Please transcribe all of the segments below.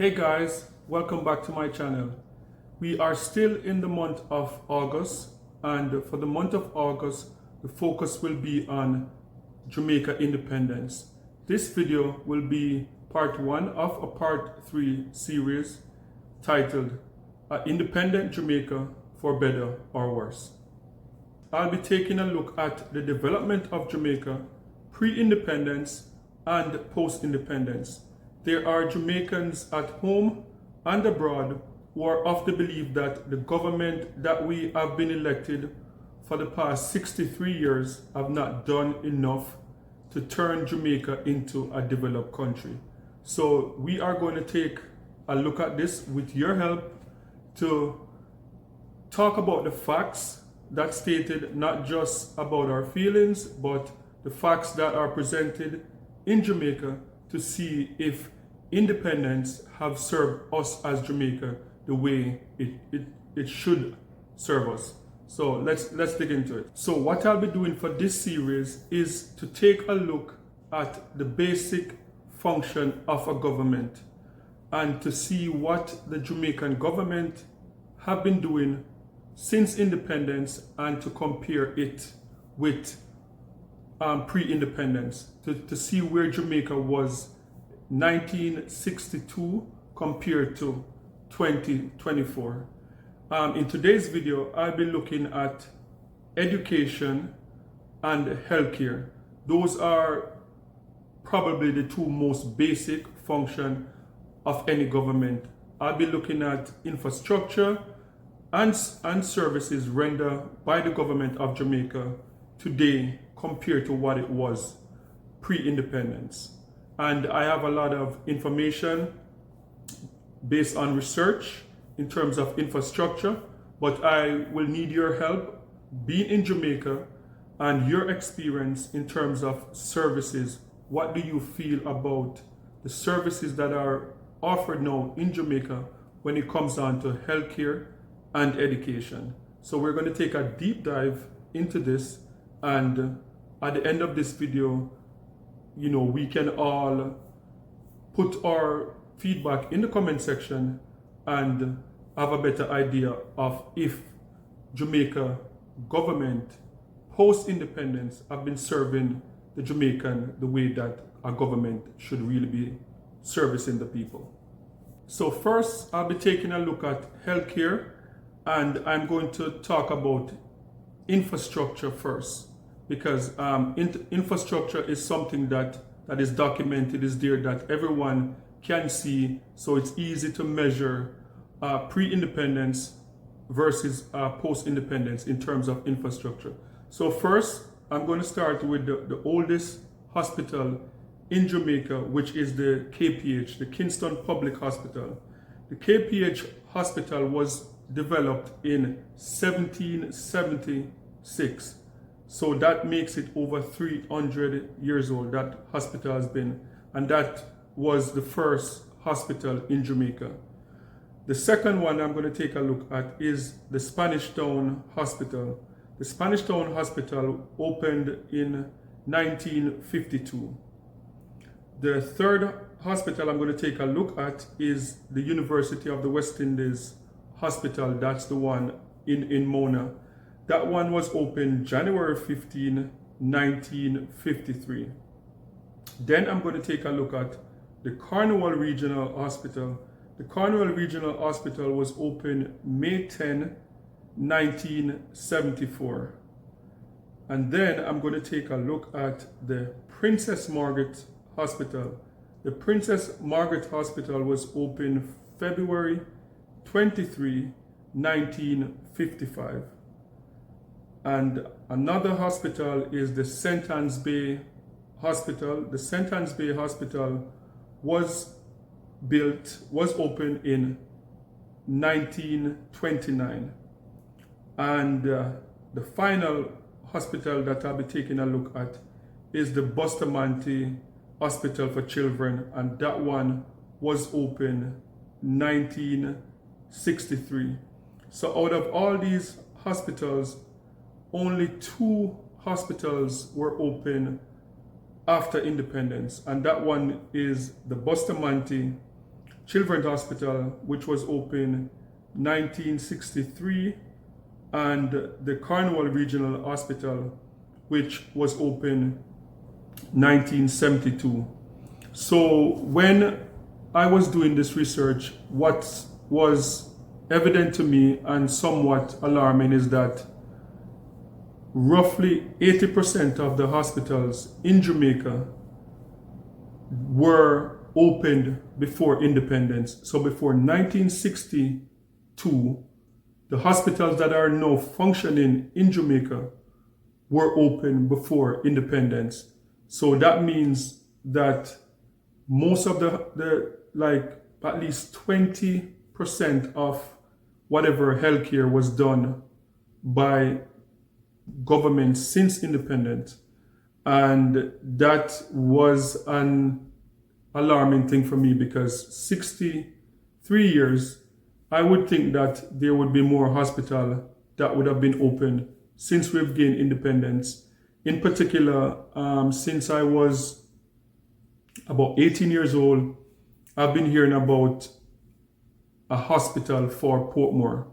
Hey guys, welcome back to my channel. We are still in the month of August, and for the month of August, the focus will be on Jamaica independence. This video will be part 1 of a part 3 series titled Independent Jamaica for Better or Worse. I'll be taking a look at the development of Jamaica pre-independence and post-independence. There are Jamaicans at home and abroad who are of the belief that the government that we have been elected for the past 63 years have not done enough to turn Jamaica into a developed country. So we are going to take a look at this with your help to talk about the facts that stated, not just about our feelings, but the facts that are presented in Jamaica, to see if independence have served us as Jamaica the way it should serve us. So let's dig into it. So what I'll be doing for this series is to take a look at the basic function of a government and to see what the Jamaican government have been doing since independence, and to compare it with pre-independence, to see where Jamaica was 1962 compared to 2024. In today's video, I'll be looking at education and healthcare. Those are probably the two most basic functions of any government. I'll be looking at infrastructure and services rendered by the government of Jamaica today compared to what it was pre-independence. And I have a lot of information based on research in terms of infrastructure, but I will need your help being in Jamaica and your experience in terms of services. What do you feel about the services that are offered now in Jamaica when it comes down to healthcare and education? So we're going to take a deep dive into this, and at the end of this video, we can all put our feedback in the comment section and have a better idea of if Jamaica government post-independence have been serving the Jamaican the way that a government should really be servicing the people. So first, I'll be taking a look at healthcare, and I'm going to talk about infrastructure first, because infrastructure is something that is documented, is there, that everyone can see, so it's easy to measure pre-independence versus post-independence in terms of infrastructure. So first, I'm going to start with the oldest hospital in Jamaica, which is the KPH, the Kingston Public Hospital. The KPH hospital was developed in 1776. So that makes it over 300 years old. That hospital has been, and that was the first hospital in Jamaica. The second one I'm going to take a look at is the Spanish Town Hospital. The Spanish Town Hospital opened in 1952. The third hospital I'm going to take a look at is the University of the West Indies Hospital. That's the one in Mona. That one was opened January 15, 1953. Then I'm going to take a look at the Cornwall Regional Hospital. The Cornwall Regional Hospital was opened May 10, 1974. And then I'm going to take a look at the Princess Margaret Hospital. The Princess Margaret Hospital was opened February 23, 1955. And another hospital is the St. Anne's Bay Hospital. The St. Anne's Bay Hospital was opened in 1929. And the final hospital that I'll be taking a look at is the Bustamante Hospital for Children, and that one was opened 1963. So out of all these hospitals, only 2 hospitals were open after independence, and that one is the Bustamante Children's Hospital, which was opened 1963, and the Cornwall Regional Hospital, which was opened 1972. So when I was doing this research, what was evident to me and somewhat alarming is that roughly 80% of the hospitals in Jamaica were opened before independence. So before 1962, the hospitals that are now functioning in Jamaica were open before independence. So that means that most of the like at least 20% of whatever healthcare was done by government since independence. And that was an alarming thing for me, because 63 years, I would think that there would be more hospital that would have been opened since we've gained independence. In particular, since I was about 18 years old, I've been hearing about a hospital for Portmore,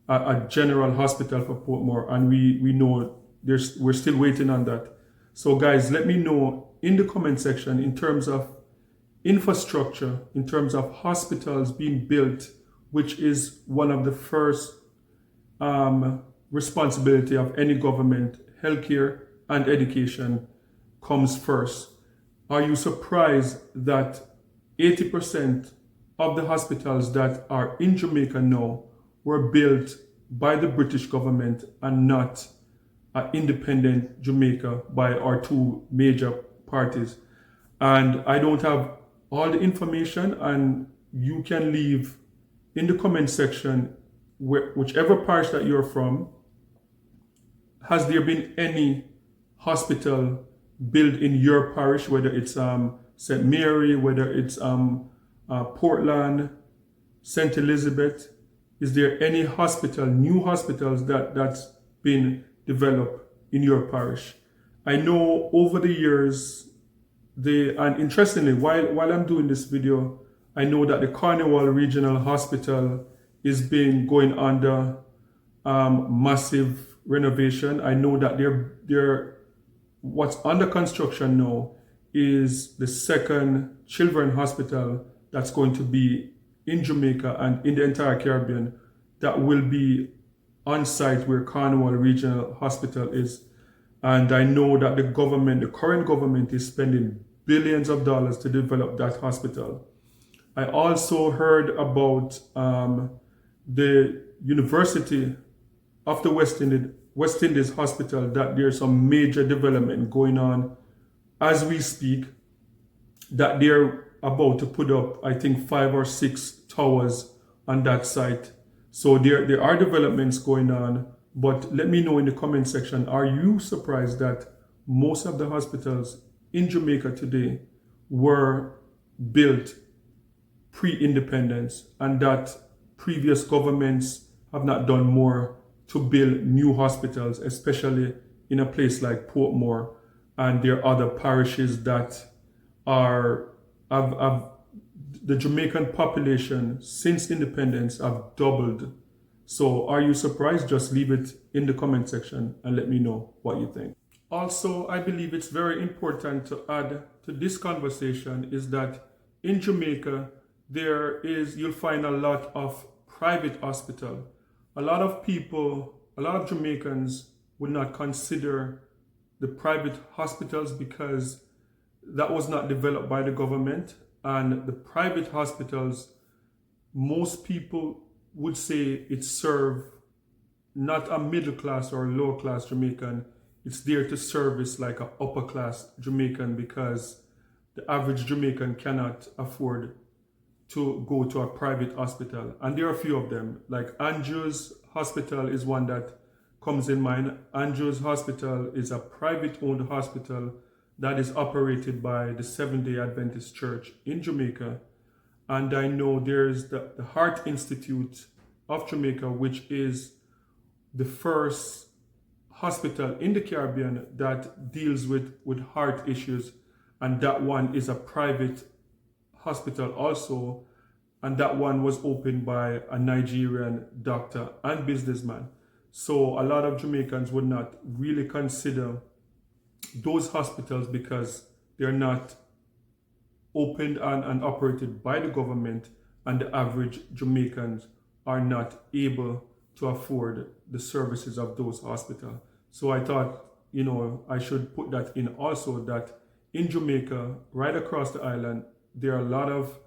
a general hospital for Portmore, and we know we're still waiting on that. So guys, let me know in the comment section in terms of infrastructure, in terms of hospitals being built, which is one of the first responsibility of any government. Healthcare and education comes first. Are you surprised that 80% of the hospitals that are in Jamaica now were built by the British government and not independent Jamaica by our two major parties? And I don't have all the information, and you can leave in the comment section whichever parish that you're from. Has there been any hospital built in your parish, whether it's St. Mary, whether it's Portland, St. Elizabeth? Is there any hospital, new hospitals that's been developed in your parish? I know over the years, and interestingly, while I'm doing this video, I know that the Cornwall Regional Hospital is going under massive renovation. I know that what's under construction now is the second children's hospital that's going to be in Jamaica and in the entire Caribbean, that will be on site where Cornwall Regional Hospital is. And I know that the current government is spending billions of dollars to develop that hospital. I also heard about the University of the West Indies Hospital, that there's some major development going on as we speak, that they're about to put up, I think, 5 or 6 towers on that site. So there are developments going on. But let me know in the comment section, are you surprised that most of the hospitals in Jamaica today were built pre-independence, and that previous governments have not done more to build new hospitals, especially in a place like Portmore, and there are other parishes that the Jamaican population since independence have doubled. So are you surprised? Just leave it in the comment section and let me know what you think. Also, I believe it's very important to add to this conversation is that in Jamaica, you'll find a lot of private hospital. A lot of Jamaicans would not consider the private hospitals because that was not developed by the government. And the private hospitals, most people would say it serve not a middle class or lower class Jamaican. It's there to service like an upper class Jamaican, because the average Jamaican cannot afford to go to a private hospital. And there are a few of them, like Andrew's Hospital is one that comes in mind. Andrew's Hospital is a private owned hospital that is operated by the Seventh-day Adventist Church in Jamaica. And I know there's the Heart Institute of Jamaica, which is the first hospital in the Caribbean that deals with heart issues. And that one is a private hospital also. and that one was opened by a Nigerian doctor and businessman. So a lot of Jamaicans would not really consider those hospitals because they're not opened and operated by the government, and the average Jamaicans are not able to afford the services of those hospitals. So I thought, I should put that in also, that in Jamaica, right across the island, there are a lot of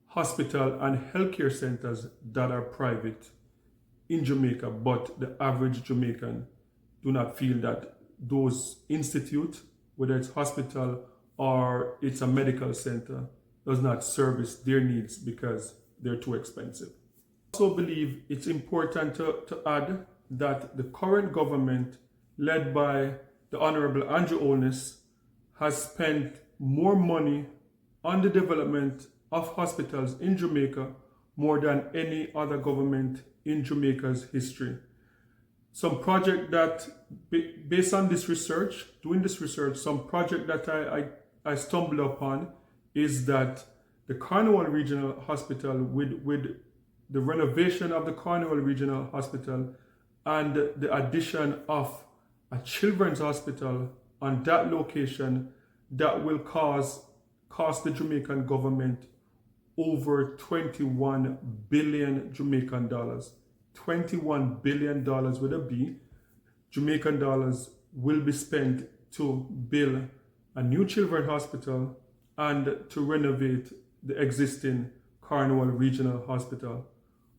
hospital and healthcare centers that are private in Jamaica, but the average Jamaican do not feel that those institute, whether it's hospital or it's a medical center, does not service their needs because they're too expensive. I also believe it's important to add that the current government, led by the Honorable Andrew Holness, has spent more money on the development of hospitals in Jamaica more than any other government in Jamaica's history. Some project that, based on this research, some project that I stumbled upon is that the Cornwall Regional Hospital, with the renovation of the Cornwall Regional Hospital and the addition of a children's hospital on that location, that will cost the Jamaican government over 21 billion Jamaican dollars. $21 billion with a B, Jamaican dollars, will be spent to build a new children's hospital and to renovate the existing Cornwall Regional Hospital.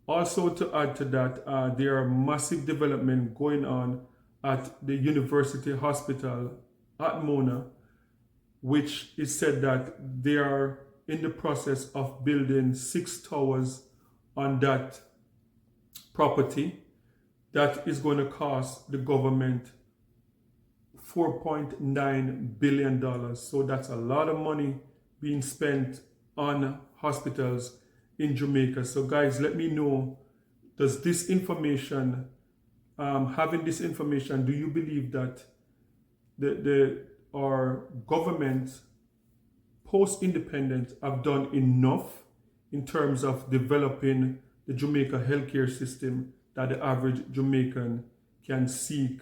Also, to add to that, there are massive development going on at the University Hospital at Mona, which is said that they are in the process of building 6 towers on that property that is going to cost the government $4.9 billion. So that's a lot of money being spent on hospitals in Jamaica. So guys, let me know, does this information, having this information, do you believe that our government post-independence have done enough in terms of developing the Jamaica healthcare system, that the average Jamaican can seek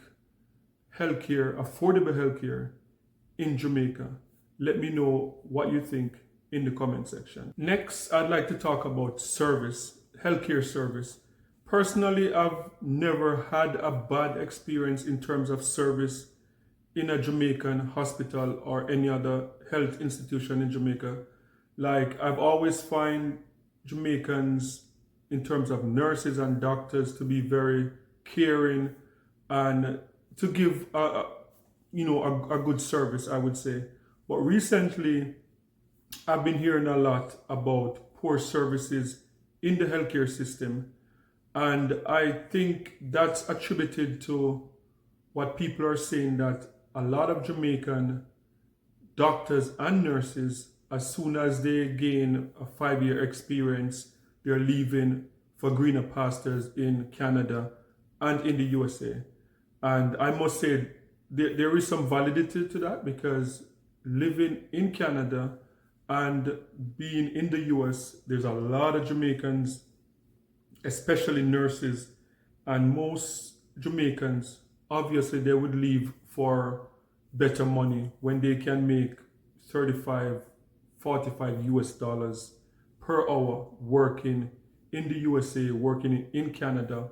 healthcare, affordable healthcare in Jamaica? Let me know what you think in the comment section. Next, I'd like to talk about service, healthcare service. Personally, I've never had a bad experience in terms of service in a Jamaican hospital or any other health institution in Jamaica. Like, I've always find Jamaicans, in terms of nurses and doctors, to be very caring and to give a good service, I would say. But recently, I've been hearing a lot about poor services in the healthcare system, and I think that's attributed to what people are saying, that a lot of Jamaican doctors and nurses, as soon as they gain a 5-year experience, they're leaving for greener pastures in Canada and in the USA. And I must say, there is some validity to that, because living in Canada and being in the US, there's a lot of Jamaicans, especially nurses, and most Jamaicans, obviously they would leave for better money when they can make 35, 45 US dollars per hour working in the USA, working in Canada,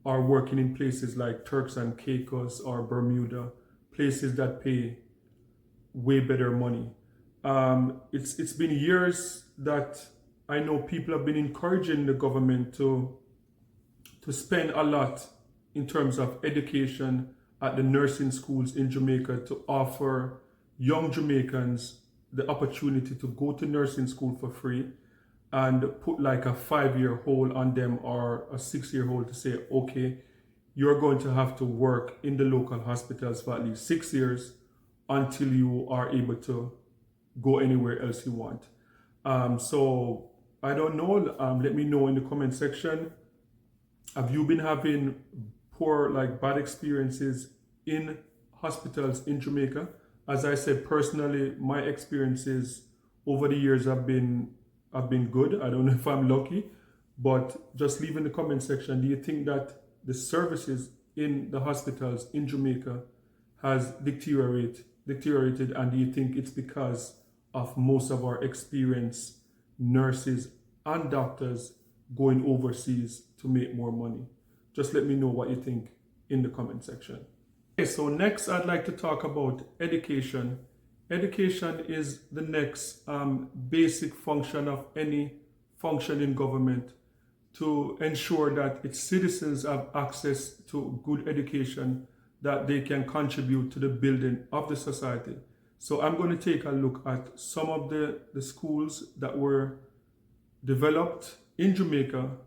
or working in places like Turks and Caicos or Bermuda, places that pay way better money. It's been years that I know people have been encouraging the government to spend a lot in terms of education at the nursing schools in Jamaica, to offer young Jamaicans the opportunity to go to nursing school for free, and put like a 5-year hold on them or a 6-year hold to say, okay, you're going to have to work in the local hospitals for at least 6 years until you are able to go anywhere else you want. So I don't know, let me know in the comment section. Have you been having poor, bad experiences in hospitals in Jamaica? As I said, personally, my experiences over the years have been have been good. I don't know if I'm lucky, but just leave in the comment section, do you think that the services in the hospitals in Jamaica has deteriorated, and do you think it's because of most of our experienced nurses and doctors going overseas to make more money? Just let me know what you think in the comment section. Okay, so next I'd like to talk about education. Education is the next basic function of any functioning government, to ensure that its citizens have access to good education, that they can contribute to the building of the society. So I'm going to take a look at some of the schools that were developed in Jamaica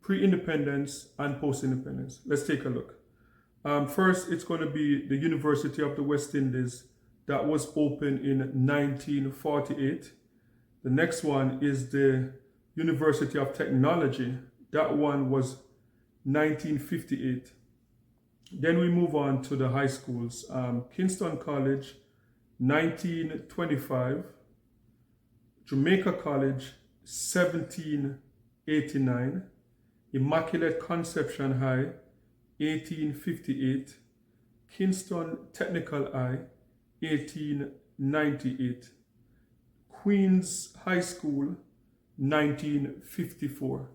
pre-independence and post-independence. Let's take a look. First, it's going to be the University of the West Indies, that was opened in 1948. The next one is the University of Technology. That one was 1958. Then we move on to the high schools. Kingston College, 1925. Jamaica College, 1789. Immaculate Conception High, 1858. Kingston Technical High, 1898. Queen's High School, 1954.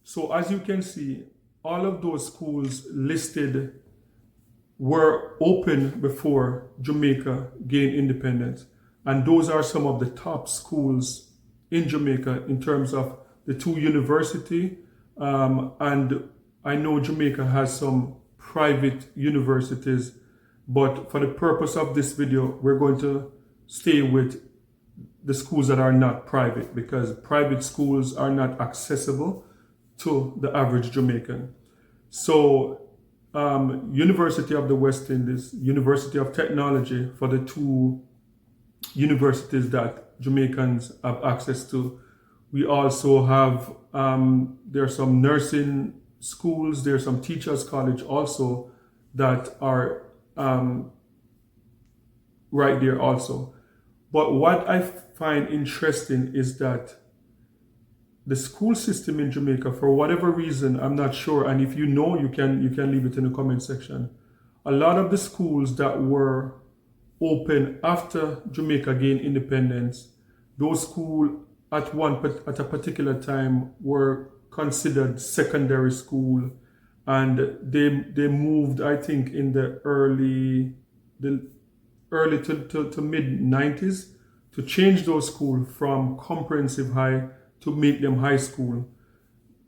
So as you can see, all of those schools listed were open before Jamaica gained independence. And those are some of the top schools in Jamaica in terms of the two universities. And I know Jamaica has some private universities, but for the purpose of this video, we're going to stay with the schools that are not private, because private schools are not accessible to the average Jamaican. So University of the West Indies, University of Technology, for the two universities that Jamaicans have access to. We also have, there are some nursing schools, there are some teachers' college also that are right there also. But what I find interesting is that the school system in Jamaica, for whatever reason, I'm not sure, and if you know, you can leave it in the comment section. A lot of the schools that were open after Jamaica gained independence, those schools at a particular time were considered secondary school, and they moved, I think, in the early to mid 90s to change those schools from comprehensive high to make them high school.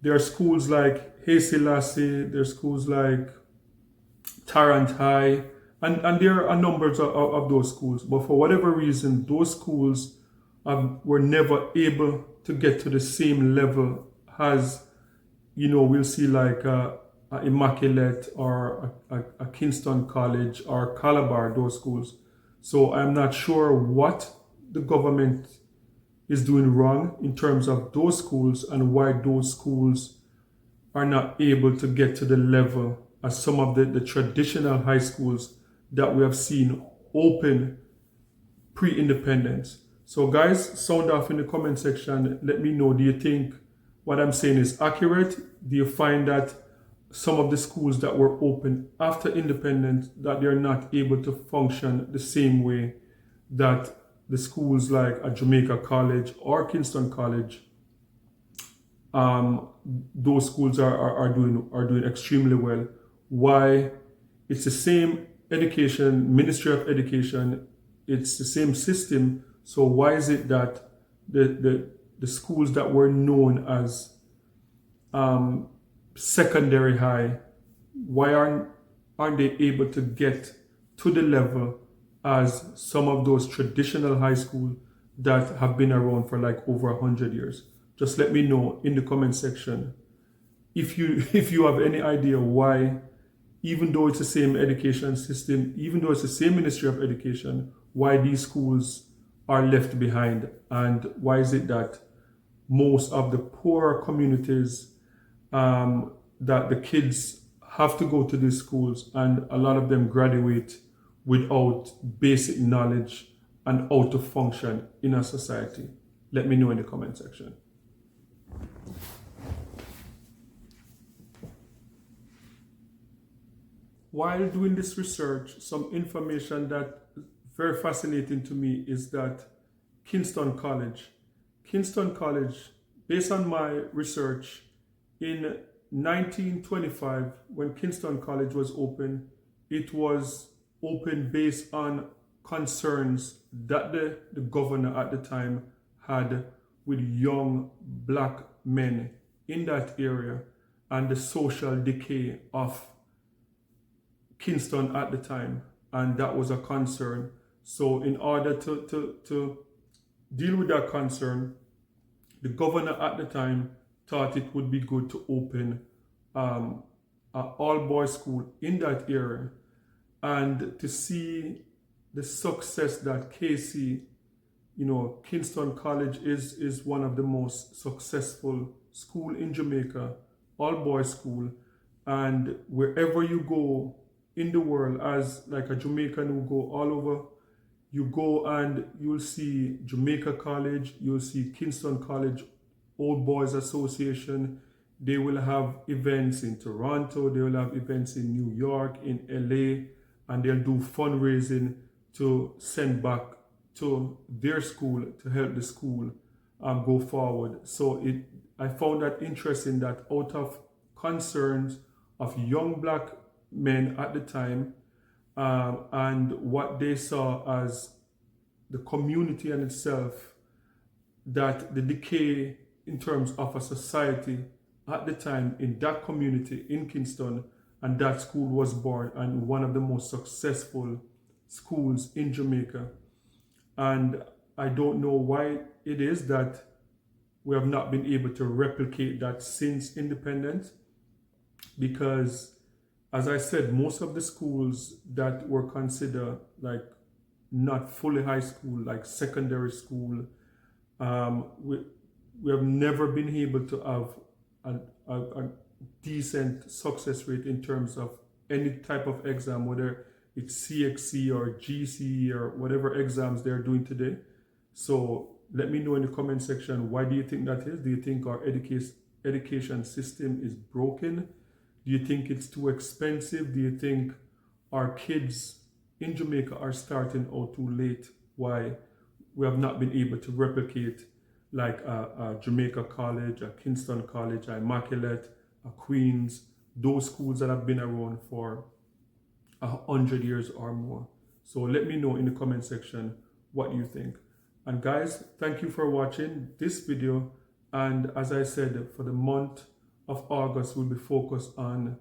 There are schools like Hazy Lassie, there are schools like Tarrant High, and there are numbers of those schools. But for whatever reason, those schools were never able to get to the same level as, we'll see like Immaculate or a Kingston College or Calabar, those schools. So I'm not sure what the government is doing wrong in terms of those schools and why those schools are not able to get to the level as some of the traditional high schools that we have seen open pre-independence. So guys, sound off in the comment section. Let me know, do you think what I'm saying is accurate? Do you find that some of the schools that were open after independence, that they're not able to function the same way that the schools like a Jamaica College or Kingston College, those schools are doing extremely well? Why? It's the same education, Ministry of Education, it's the same system. So why is it that the schools that were known as secondary high, why aren't they able to get to the level as some of those traditional high schools that have been around for like over 100 years? Just let me know in the comment section if you have any idea why, even though it's the same education system, even though it's the same Ministry of Education, why these schools are left behind, and why is it that most of the poorer communities, that the kids have to go to these schools, and a lot of them graduate without basic knowledge and how to function in a society. Let me know in the comment section. While doing this research, some information that very fascinating to me is that Kingston College, based on my research, in 1925, when Kingston College was open, it was open based on concerns that the governor at the time had with young black men in that area and the social decay of Kingston at the time, and that was a concern. So in order to deal with that concern, the governor at the time thought it would be good to open an all-boys school in that area, and to see the success that KC, Kingston College is one of the most successful school in Jamaica, all-boys school, and wherever you go in the world, as like a Jamaican who go all over, you go and you'll see Jamaica College, you'll see Kingston College, Old Boys Association. They will have events in Toronto, they will have events in New York, in LA, and they'll do fundraising to send back to their school to help the school go forward. So I found that interesting that out of concerns of young black men at the time, and what they saw as the community in itself, that the decay in terms of a society at the time in that community in Kingston, and that school was born and one of the most successful schools in Jamaica. And I don't know why it is that we have not been able to replicate that since independence, because as I said, most of the schools that were considered like not fully high school, like secondary school, we have never been able to have a decent success rate in terms of any type of exam, whether it's CXC or GCE or whatever exams they're doing today. So let me know in the comment section, why do you think that is? Do you think our education system is broken? Do you think it's too expensive? Do you think our kids in Jamaica are starting out too late? Why we have not been able to replicate like a Jamaica College, a Kingston College, a Immaculate, a Queens, those schools that have been around for 100 years or more. So let me know in the comment section what you think. And guys, thank you for watching this video. And as I said, for the month of August, we'll be focused on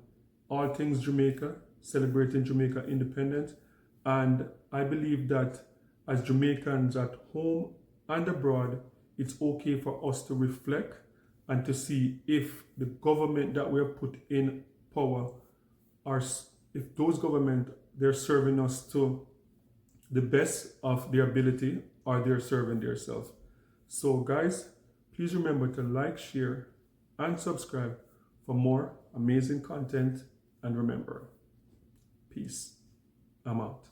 all things Jamaica, celebrating Jamaica independence. And I believe that as Jamaicans at home and abroad, it's okay for us to reflect and to see if the government that we have put in power if those government, they're serving us to the best of their ability, or they're serving themselves. So guys, please remember to like, share, and subscribe for more amazing content. And remember, peace. I'm out.